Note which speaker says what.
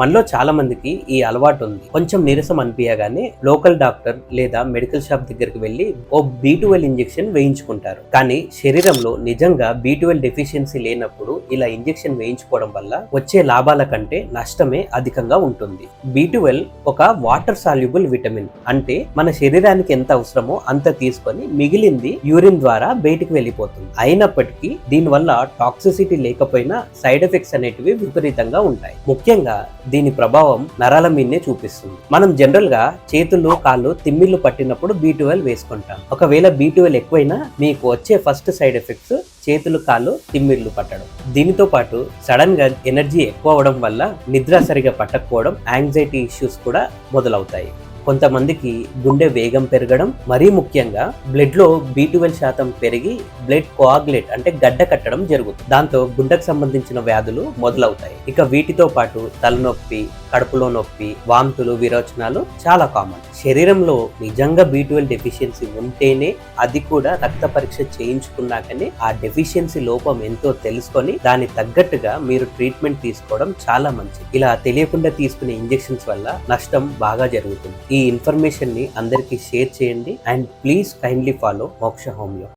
Speaker 1: మనలో చాలా మందికి ఈ అలవాటు ఉంది. కొంచెం నీరసం అనిపించగానే లోకల్ డాక్టర్ లేదా మెడికల్ షాప్ దగ్గరికి వెళ్ళి ఓ B12 ఇంజెక్షన్ వేయించుకుంటారు. కానీ శరీరంలో నిజంగా B12 డెఫిషియన్సీ లేనప్పుడు ఇలా ఇంజెక్షన్ వేయించుకోవడం వల్ల వచ్చే లాభాల కంటే నష్టమే అధికంగా ఉంటుంది. B12 ఒక వాటర్ సాల్యుబుల్ విటమిన్, అంటే మన శరీరానికి ఎంత అవసరమో అంత తీసుకొని మిగిలింది యూరిన్ ద్వారా బయటికి వెళ్ళిపోతుంది. అయినప్పటికీ దీనివల్ల టాక్సిసిటీ లేకపోయినా సైడ్ ఎఫెక్ట్స్ అనేటివి విపరీతంగా ఉంటాయి. ముఖ్యంగా దీని ప్రభావం నరాల మీదనే చూపిస్తుంది. మనం జనరల్ గా చేతులు కాళ్ళు తిమ్మిళ్ళు పట్టినప్పుడు B12 వేసుకుంటాం. ఒకవేళ B12 ఎక్కువైనా మీకు వచ్చే ఫస్ట్ సైడ్ ఎఫెక్ట్స్ చేతులు కాళ్ళు తిమ్మిళ్ళు పట్టడం. దీనితో పాటు సడన్ గా ఎనర్జీ ఎక్కువ అవడం వల్ల నిద్ర సరిగా పట్టకపోవడం, యాంగ్జైటీ ఇష్యూస్ కూడా మొదలవుతాయి. కొంతమందికి గుండె వేగం పెరగడం, మరీ ముఖ్యంగా బ్లడ్ లో B12 శాతం పెరిగి బ్లడ్ కోఆగులేట్ అంటే గడ్డ కట్టడం జరుగుతుంది. దాంతో గుండెకు సంబంధించిన వ్యాధులు మొదలవుతాయి. ఇక వీటితో పాటు తలనొప్పి, కడుపులో నొప్పి, వాంతులు, విరోచనాలు చాలా కామన్. శరీరంలో నిజంగా B12 డెఫిషియన్సీ ఉంటేనే, అది కూడా రక్త పరీక్ష చేయించుకున్నాకనే ఆ డెఫిషియన్సీ లోపం ఎంతో తెలుసుకొని దాని తగ్గట్టుగా మీరు ట్రీట్మెంట్ తీసుకోవడం చాలా మంచిది. ఇలా తెలియకుండా తీసుకునే ఇంజెక్షన్స్ వల్ల నష్టం బాగా జరుగుతుంది. ఈ ఇన్ఫర్మేషన్ ని అందరికీ షేర్ చేయండి అండ్ ప్లీజ్ కైండ్లీ ఫాలో మోక్ష హోమియో.